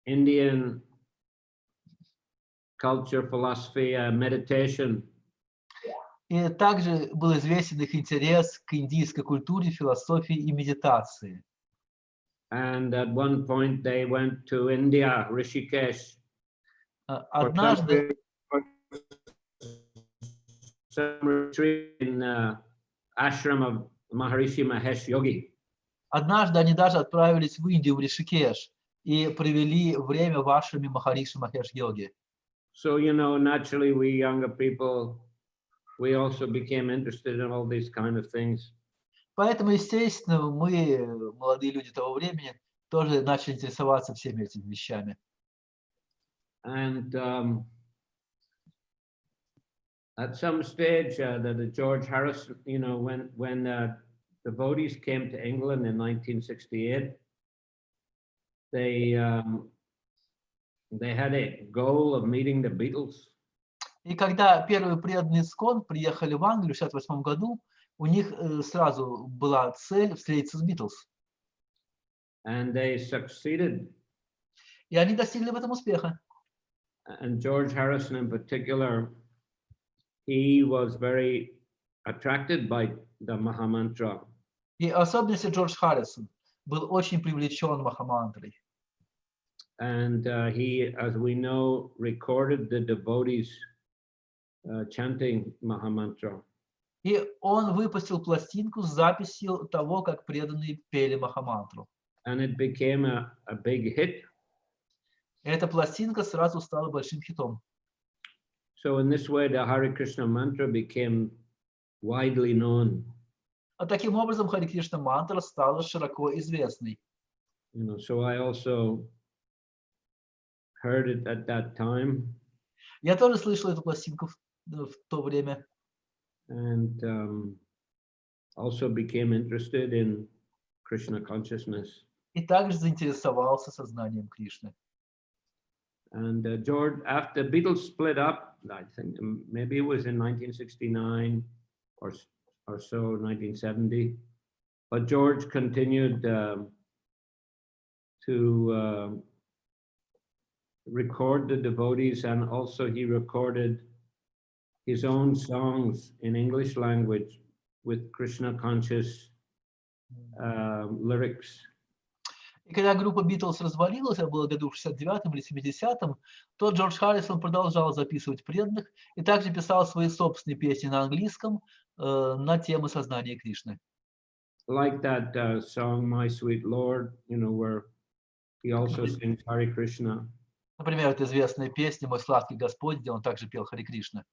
Indian culture, philosophy, meditation. И также был известен их интерес к индийской культуре, философии и медитации. And at one point they went to India, Rishikesh. Однажды some retreat in ashram of Maharishi Mahesh Yogi. Однажды они даже отправились в Индию, в Ришикеш, и провели время в ашраме Махариши Махеш Йоги. So, you know, naturally we younger people, we also became interested in all these kind of things. Поэтому, естественно, мы, молодые люди того времени, тоже начали интересоваться всеми этими вещами. And at some stage, the George Harrison, you know, when devotees came to England in 1968, they had a goal of meeting the Beatles. И когда первые преданные ИСККОН приехали в Англию в 1968 году, у них сразу была цель встретиться с Битлз. And they succeeded. И они достигли в этом успеха. And George Harrison in particular, he was very attracted by the Mahamantra. И особенно Джордж Харрисон был очень привлечен Махамантрой. And he, as we know, recorded the devotees chanting Mahamantra. И он выпустил пластинку с записью того, как преданные пели Махамантру. And it became a big hit. Эта пластинка сразу стала большим хитом. So in this way, the Hare Krishna mantra became widely known. А таким образом Хари Кришна мантра стала широко известной. You know, so I also heard it at that time. Я тоже слышал эту пластинку в то время. And also became interested in Krishna consciousness. И также заинтересовался сознанием Кришны. And George, after the Beatles split up, I think maybe it was in 1969 or so, 1970, but George continued to record the devotees, and also he recorded his own songs in English language with Krishna conscious lyrics. И когда группа Битлз развалилась, это было году в 69-м или 70-м, то Джордж Харрисон продолжал записывать преданных и также писал свои собственные песни на английском на темы сознания Кришны. Like that song, My Sweet Lord, you know, where he also sings Hare Krishna. Например, это известная песня «Мой сладкий Господь», где он также пел Хари Кришна.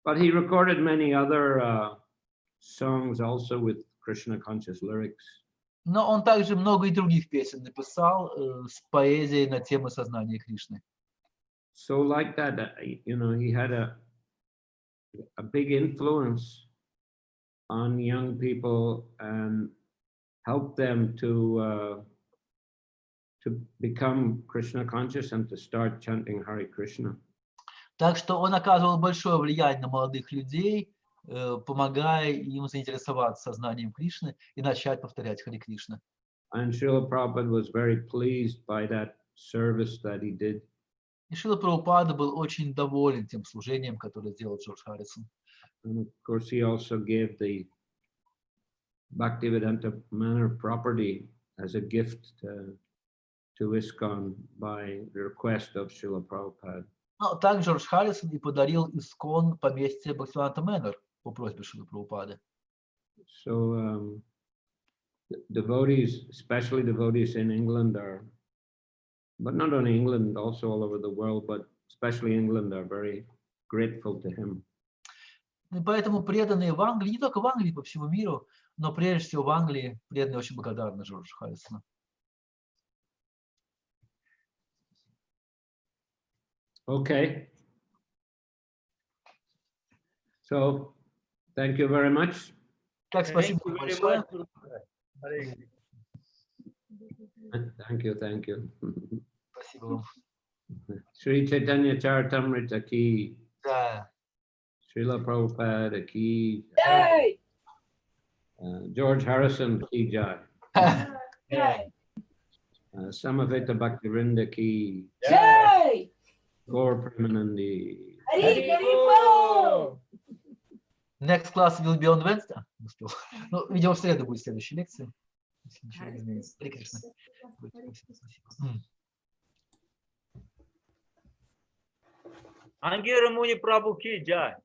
But he recorded many other songs also with Krishna conscious lyrics. Но он также много и других песен написал с поэзией на темы сознания Кришны. So like that, you know, he had a big influence on young people and helped them to become Krishna conscious and to start chanting Hare Krishna. Так что он оказывал большое влияние на молодых людей, помогая им заинтересоваться сознанием Кришны и начать повторять Хари Кришна. And Srila Prabhupada was very pleased by that service that he did. И Шрила Прабхупада был очень доволен тем служением, которое сделал Джордж Харрисон. And of course, he also gave the Bhaktivedanta Manor property as a gift to ISKCON by the request of Srila Prabhupada. Но также Джордж Харрисон и подарил ИСККОН поместье Бхактивиданта Мэннер по просьбе Шрилы Прабхупады. So devotees, especially devotees in England, but not only England, also all over the world, but especially England, are very grateful to him. И поэтому преданные в Англии, не только в Англии, по всему миру, но прежде всего в Англии, преданные очень благодарны Джорджу Харрисону. Okay. So, thank you very much. Так, спасибо Thank you very большое. much. Hare Krishna. Thank you. Спасибо вам. Sri Chaitanya Charitamrite ki, Да. Srila Prabhupada ki, Yay! George Harrison ki jai, Yay! Samaveta Bhaktivinoda ki, Yay! Gaur Premanandi. Haribol! Next class will be on Wednesday. Не успел. Ну, видимо, в среду будет следующая лекция. Если ничего не изменится. Харе Кришна. Спасибо. Ангира Муни Прабху ки джай.